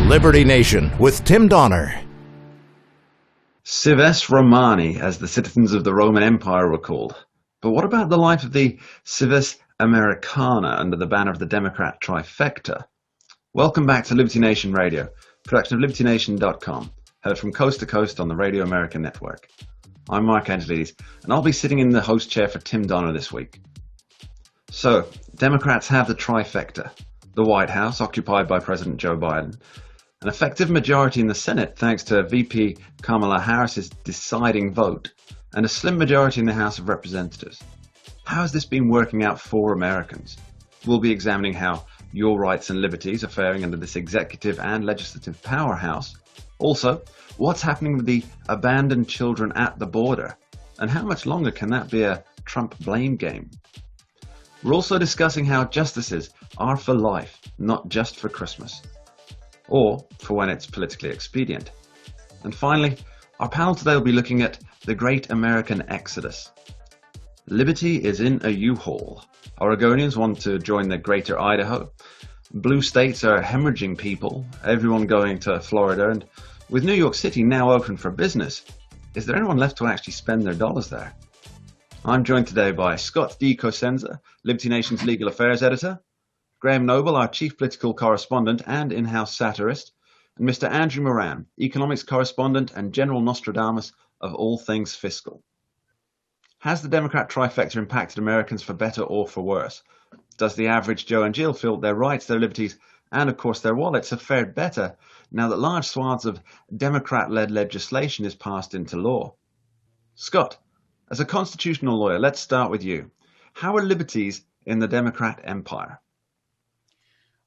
Liberty Nation with Tim Donner. Cives Romani, as the citizens of the Roman Empire were called. But what about the life of the Cives Americana under the banner of the Democrat trifecta? Welcome back to Liberty Nation Radio, production of LibertyNation.com, heard from coast to coast on the Radio American network. I'm Mark Angelides, and I'll be sitting in the host chair for Tim Donner this week. So, Democrats have the trifecta: the White House, occupied by President Joe Biden, an effective majority in the Senate thanks to VP Kamala Harris's deciding vote, and a slim majority in the House of Representatives. How has this been working out for Americans? We'll be examining how your rights and liberties are faring under this executive and legislative powerhouse. Also, what's happening with the abandoned children at the border, and how much longer can that be a Trump blame game? We're also discussing how justices are for life, not just for Christmas, or for when it's politically expedient. And finally, our panel today will be looking at the great American exodus. Liberty is in a U-Haul. Oregonians want to join the greater Idaho. Blue states are hemorrhaging people, everyone going to Florida, and with New York City now open for business, is there anyone left to actually spend their dollars there? I'm joined today by Scott D. Cosenza, Liberty Nation's legal affairs editor, Graham Noble, our chief political correspondent and in-house satirist, and Mr. Andrew Moran, economics correspondent and general Nostradamus of all things fiscal. Has the Democrat trifecta impacted Americans for better or for worse? Does the average Joe and Jill feel their rights, their liberties, and of course their wallets have fared better now that large swaths of Democrat-led legislation is passed into law? Scott, as a constitutional lawyer, let's start with you. How are liberties in the Democrat empire?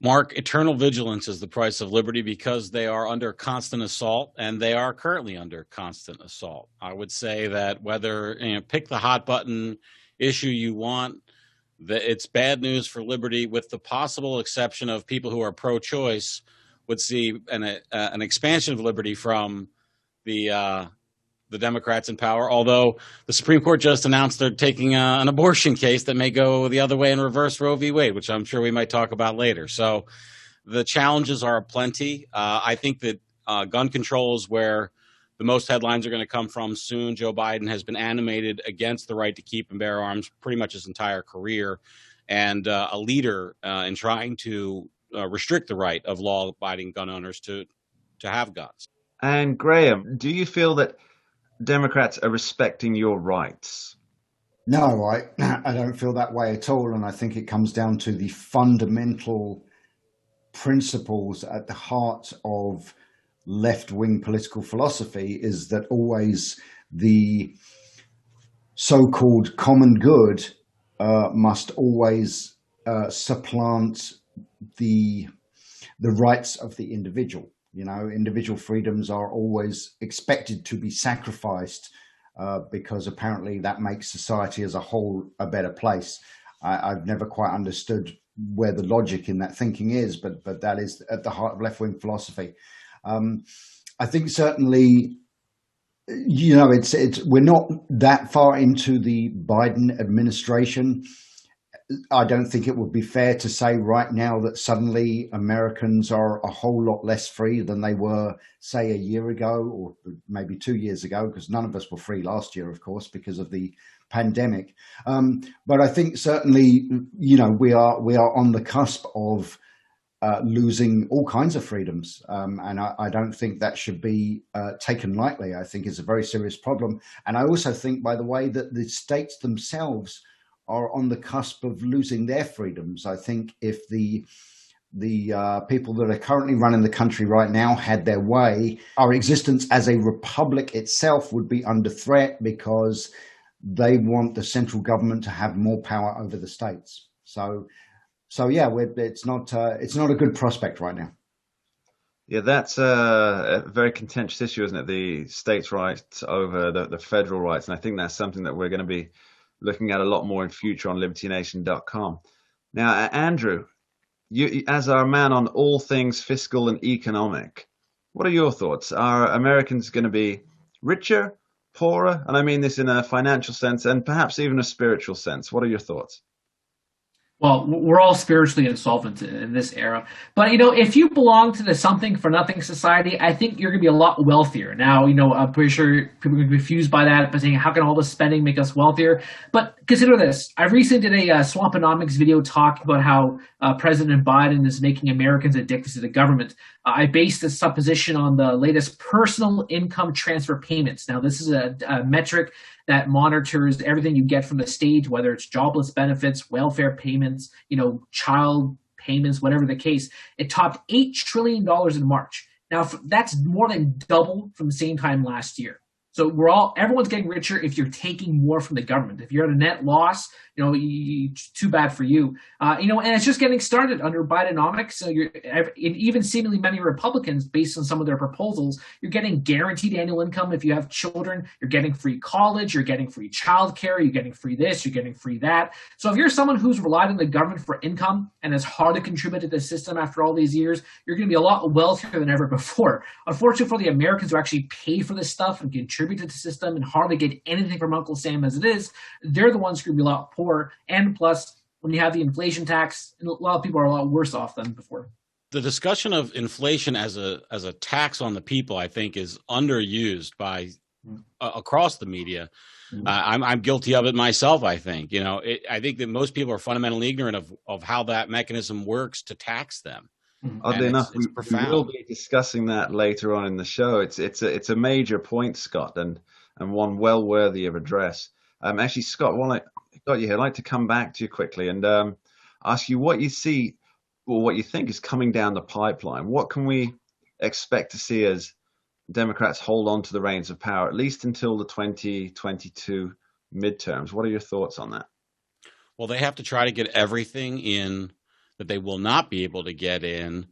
Mark, eternal vigilance is the price of liberty because they are under constant assault, and they are currently under constant assault. I would say that whether, pick the hot button issue you want, it's bad news for liberty, with the possible exception of people who are pro-choice would see an expansion of liberty from the Democrats in power, although the Supreme Court just announced they're taking an abortion case that may go the other way and reverse Roe v. Wade, which I'm sure we might talk about later. So the challenges are aplenty. I think that gun control is where the most headlines are going to come from soon. Joe Biden has been animated against the right to keep and bear arms pretty much his entire career, and a leader in trying to restrict the right of law-abiding gun owners to have guns. And Graham, do you feel that Democrats are respecting your rights? No, I don't feel that way at all. And I think it comes down to the fundamental principles at the heart of left-wing political philosophy, is that always the so-called common good must always supplant the rights of the individual. You know, individual freedoms are always expected to be sacrificed because apparently that makes society as a whole a better place. I've never quite understood where the logic in that thinking is, but that is at the heart of left-wing philosophy. I think certainly, we're not that far into the Biden administration. I don't think it would be fair to say right now that suddenly Americans are a whole lot less free than they were, say, a year ago or maybe 2 years ago, because none of us were free last year, of course, because of the pandemic. But I think certainly, we are on the cusp of losing all kinds of freedoms. And I don't think that should be taken lightly. I think it's a very serious problem. And I also think, by the way, that the states themselves are on the cusp of losing their freedoms. I think if the people that are currently running the country right now had their way, our existence as a republic itself would be under threat because they want the central government to have more power over the states. So yeah, it's not a good prospect right now. Yeah, that's a very contentious issue, isn't it? The states' rights over the federal rights, and I think that's something that we're going to be looking at a lot more in future on LibertyNation.com. Now, Andrew, you, as our man on all things fiscal and economic, what are your thoughts? Are Americans going to be richer, poorer? And I mean this in a financial sense and perhaps even a spiritual sense. What are your thoughts? Well, we're all spiritually insolvent in this era. But, if you belong to the something for nothing society, I think you're going to be a lot wealthier. Now, I'm pretty sure people are going to be confused by that, by saying, how can all this spending make us wealthier? But consider this. I recently did a Swamponomics video talking about how President Biden is making Americans addicted to the government. I based this supposition on the latest personal income transfer payments. Now, this is a metric that monitors everything you get from the state, whether it's jobless benefits, welfare payments, child payments, whatever the case. It topped $8 trillion in March. Now, that's more than double from the same time last year. So everyone's getting richer if you're taking more from the government. If you're at a net loss, too bad for you. And it's just getting started under Bidenomics. So even seemingly many Republicans, based on some of their proposals, you're getting guaranteed annual income if you have children. You're getting free college. You're getting free childcare. You're getting free this. You're getting free that. So if you're someone who's relied on the government for income and has hard to contribute to the system after all these years, you're going to be a lot wealthier than ever before. Unfortunately for the Americans who actually pay for this stuff and contribute to the system and hardly get anything from Uncle Sam as it is, they're the ones who are going to be a lot poorer. And plus, when you have the inflation tax, a lot of people are a lot worse off than before. The discussion of inflation as a tax on the people, I think, is underused by across the media. I'm guilty of it myself. I think I think that most people are fundamentally ignorant of how that mechanism works to tax them. Oddly enough, we will be discussing that later on in the show. It's a major point, Scott, and one well worthy of address. Actually, Scott, while I got you here, I'd like to come back to you quickly and ask you what you see or what you think is coming down the pipeline. What can we expect to see as Democrats hold on to the reins of power, at least until the 2022 midterms? What are your thoughts on that? Well, they have to try to get everything in that they will not be able to get in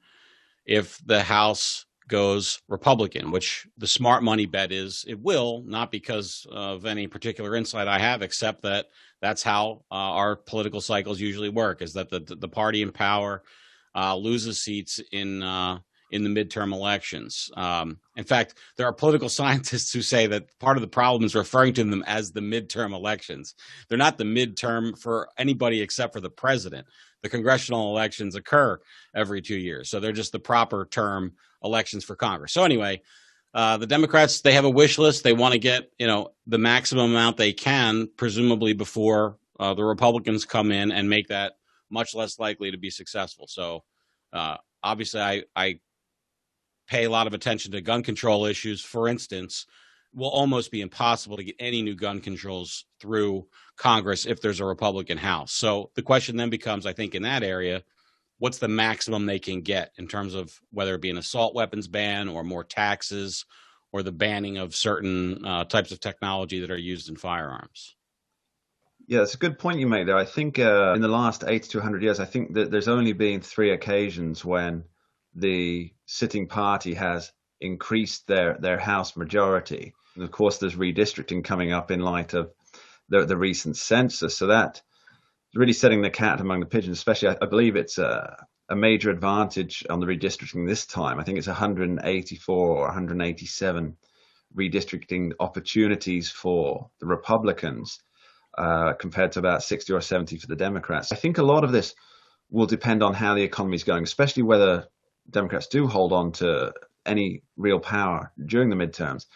if the House goes Republican, which the smart money bet is it will, not because of any particular insight I have, except that that's how our political cycles usually work, is that the party in power loses seats in the midterm elections. In fact, there are political scientists who say that part of the problem is referring to them as the midterm elections. They're not the midterm for anybody except for the president. The congressional elections occur every 2 years. So they're just the proper term elections for Congress. So anyway, the Democrats, they have a wish list. They want to get, the maximum amount they can, presumably before the Republicans come in and make that much less likely to be successful. So obviously I pay a lot of attention to gun control issues. For instance, will almost be impossible to get any new gun controls through Congress if there's a Republican House. So the question then becomes, I think, in that area, what's the maximum they can get in terms of whether it be an assault weapons ban or more taxes or the banning of certain types of technology that are used in firearms? Yeah, it's a good point you make there. I think in the last 80 to 100 years, I think that there's only been 3 occasions when the sitting party has increased their House majority. And of course, there's redistricting coming up in light of the recent census. So that really setting the cat among the pigeons, especially I believe it's a major advantage on the redistricting this time. I think it's 184 or 187 redistricting opportunities for the Republicans compared to about 60 or 70 for the Democrats. I think a lot of this will depend on how the economy is going, especially whether Democrats do hold on to any real power during the midterms.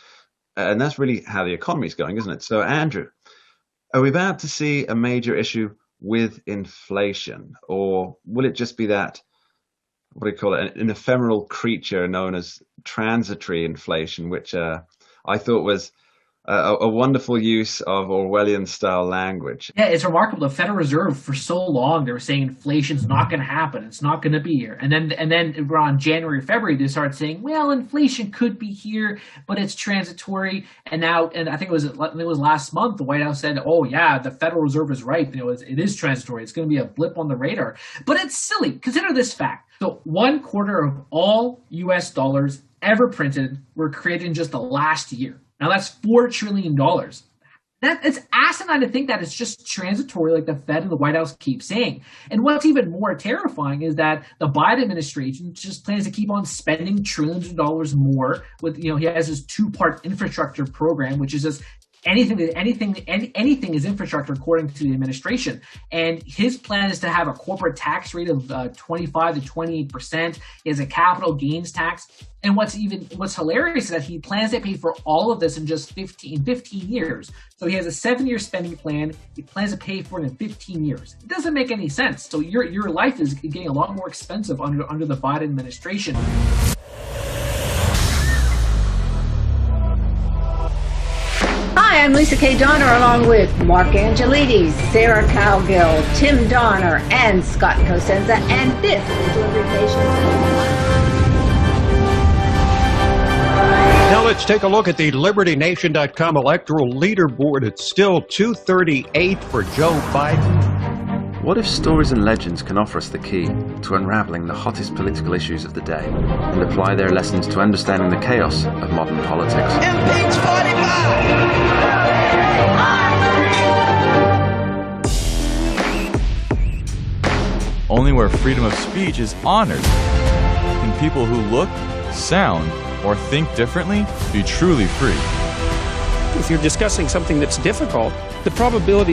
And that's really how the economy is going, isn't it? So, Andrew, are we about to see a major issue with inflation, or will it just be that, what do you call it, an ephemeral creature known as transitory inflation, which I thought was a wonderful use of Orwellian-style language? Yeah, it's remarkable. The Federal Reserve, for so long, they were saying inflation's not going to happen. It's not going to be here. And then around January, February, they started saying, well, inflation could be here, but it's transitory. And now, and I think it was last month, the White House said, oh, yeah, the Federal Reserve is right. It is transitory. It's going to be a blip on the radar. But it's silly. Consider this fact. So 1/4 of all U.S. dollars ever printed were created in just the last year. Now that's $4 trillion. It's asinine to think that it's just transitory, like the Fed and the White House keep saying. And what's even more terrifying is that the Biden administration just plans to keep on spending trillions of dollars more with, he has his 2-part infrastructure program, which is just anything is infrastructure, according to the administration. And his plan is to have a corporate tax rate of 25 to 28%. He has a capital gains tax. And what's hilarious is that he plans to pay for all of this in just 15 years. So he has a 7-year spending plan. He plans to pay for it in 15 years. It doesn't make any sense. So your life is getting a lot more expensive under the Biden administration. Hi, I'm Lisa K. Donner, along with Mark Angelides, Sarah Cowgill, Tim Donner, and Scott Cosenza, and this is Liberty Nation. Now let's take a look at the LibertyNation.com electoral leaderboard. It's still 238 for Joe Biden. What if stories and legends can offer us the key to unraveling the hottest political issues of the day and apply their lessons to understanding the chaos of modern politics? Impeach 45! Only where freedom of speech is honored can people who look, sound, or think differently be truly free. If you're discussing something that's difficult, the probability that